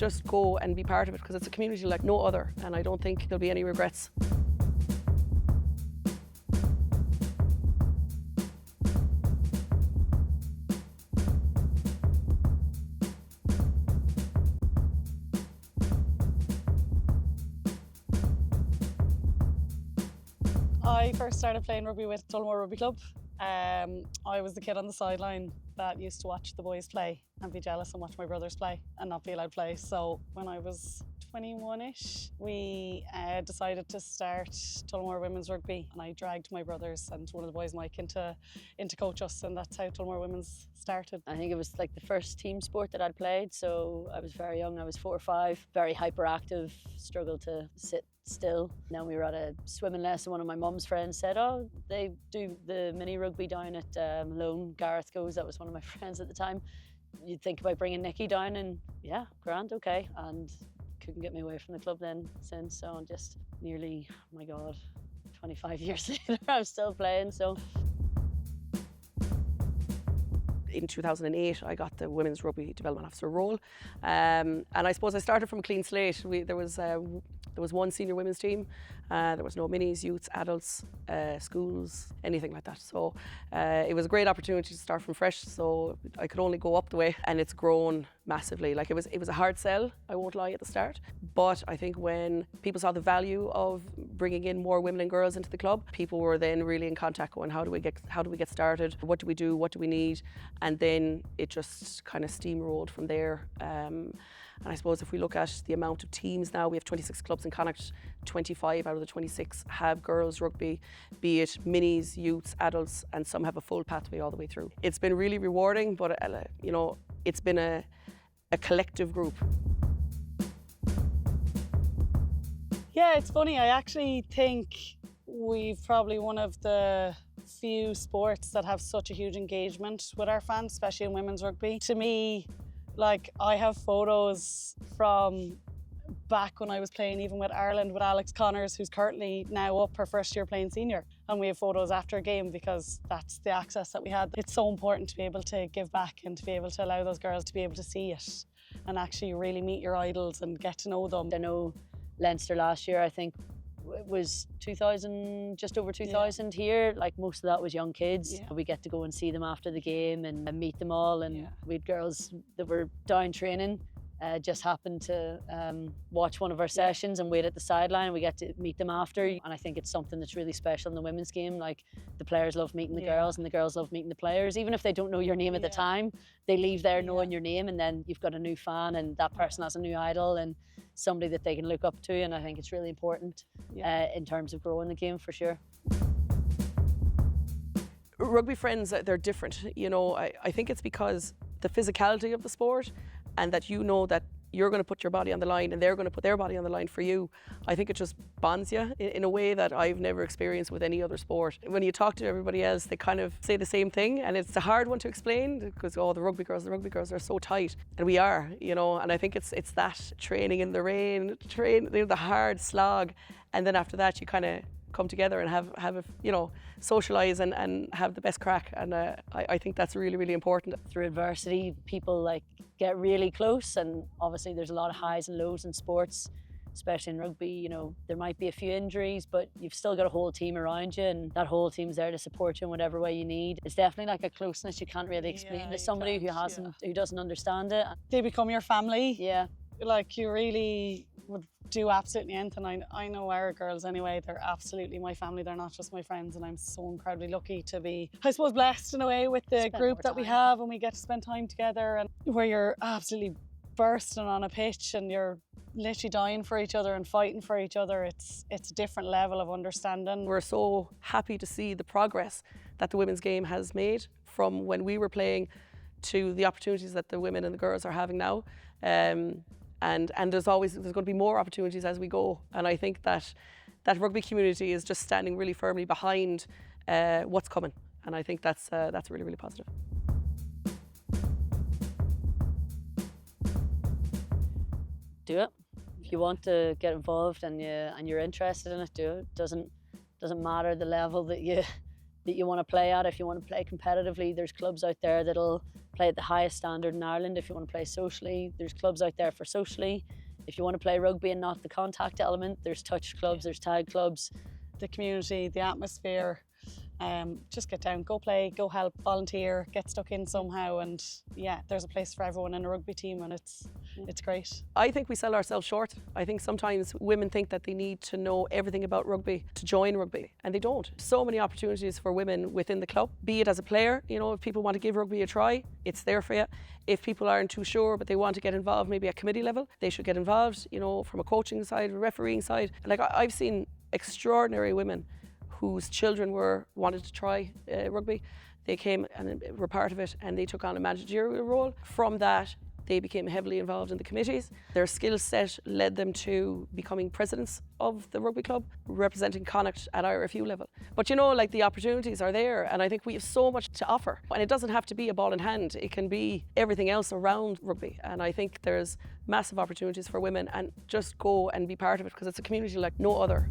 just go and be part of it, because it's a community like no other, and I don't think there'll be any regrets. I first started playing rugby with Tullamore Rugby Club. I was the kid on the sideline that used to watch the boys play and be jealous and watch my brothers play and not be allowed to play. So when I was 21-ish, we decided to start Tullamore Women's Rugby, and I dragged my brothers and one of the boys, Mike, into coach us, and that's how Tullamore Women's started. I think it was like the first team sport that I'd played, so I was very young, I was 4 or 5, very hyperactive, struggled to sit still. Then we were at a swimming lesson. One of my mum's friends said, oh, they do the mini rugby down at Malone. Gareth goes, that was one of my friends at the time. You'd think about bringing Nikki down, and yeah, grand, okay. And couldn't get me away from the club then since, so just nearly, oh my God, 25 years later, I'm still playing, so. In 2008, I got the Women's Rugby Development Officer role, and I suppose I started from a clean slate. There was one senior women's team. There was no minis, youths, adults, schools, anything like that. So it was a great opportunity to start from fresh. So I could only go up the way, and it's grown massively. Like it was a hard sell, I won't lie, at the start. But I think when people saw the value of bringing in more women and girls into the club, people were then really in contact going, how do we get started? What do we do? What do we need? And then it just kind of steamrolled from there. And I suppose if we look at the amount of teams now, we have 26 clubs in Connacht, 25 out of the 26 have girls rugby, be it minis, youths, adults, and some have a full pathway all the way through. It's been really rewarding, but it's been a collective group. Yeah, it's funny. I actually think we've probably one of the few sports that have such a huge engagement with our fans, especially in women's rugby. To me, like, I have photos from back when I was playing even with Ireland with Alex Connors, who's currently now up her first year playing senior, and we have photos after a game because that's the access that we had. It's so important to be able to give back and to be able to allow those girls to be able to see it and actually really meet your idols and get to know them. I know Leinster last year, I think it was 2,000, just over 2,000 here. Like most of that was young kids. Yeah. We get to go and see them after the game and meet them all. And we had girls that were down training, just happened to watch one of our sessions and wait at the sideline, and we get to meet them after. And I think it's something that's really special in the women's game. Like the players love meeting the girls, and the girls love meeting the players. Even if they don't know your name at the time, they leave there knowing your name, and then you've got a new fan, and that person has a new idol and somebody that they can look up to. And I think it's really important in terms of growing the game, for sure. Rugby friends, they're different. I think it's because the physicality of the sport, and that that you're going to put your body on the line and they're going to put their body on the line for you. I think it just bonds you in a way that I've never experienced with any other sport. When you talk to everybody else, they kind of say the same thing, and it's a hard one to explain because, the rugby girls are so tight. And we are, and I think it's that training in the rain, the hard slog, and then after that you kind of come together and have socialise and have the best crack, and I think that's really, really important. Through adversity, people get really close, and obviously there's a lot of highs and lows in sports, especially in rugby. There might be a few injuries, but you've still got a whole team around you, and that whole team's there to support you in whatever way you need. It's definitely like a closeness you can't really explain to somebody who doesn't understand it. They become your family. Yeah. Like, you really would do absolutely anything. I know our girls anyway, they're absolutely my family. They're not just my friends, and I'm so incredibly lucky to be, I suppose, blessed in a way with the group that we have, and we get to spend time together, and where you're absolutely bursting on a pitch and you're literally dying for each other and fighting for each other. It's a different level of understanding. We're so happy to see the progress that the women's game has made from when we were playing to the opportunities that the women and the girls are having now. And there's going to be more opportunities as we go. And I think that rugby community is just standing really firmly behind what's coming. And I think that's really, really positive. Do it. If you want to get involved and you're interested in it, do it. Doesn't matter the level that that you want to play at. If you want to play competitively, there's clubs out there that'll play at the highest standard in Ireland. If you want to play socially, there's clubs out there for socially. If you want to play rugby and not the contact element, there's touch clubs, there's tag clubs. The community, the atmosphere, just get down, go play, go help, volunteer, get stuck in somehow, and yeah, there's a place for everyone in a rugby team, and it's great. I think we sell ourselves short. I think sometimes women think that they need to know everything about rugby to join rugby, and they don't. So many opportunities for women within the club, be it as a player, you know, if people want to give rugby a try, it's there for you. If people aren't too sure but they want to get involved maybe at committee level, they should get involved, you know, from a coaching side, a refereeing side. Like I've seen extraordinary women whose children wanted to try rugby. They came and were part of it, and they took on a managerial role. From that, they became heavily involved in the committees. Their skill set led them to becoming presidents of the rugby club, representing Connacht at IRFU level. But you know, like, the opportunities are there, and I think we have so much to offer. And it doesn't have to be a ball in hand, it can be everything else around rugby. And I think there's massive opportunities for women, and just go and be part of it, because it's a community like no other.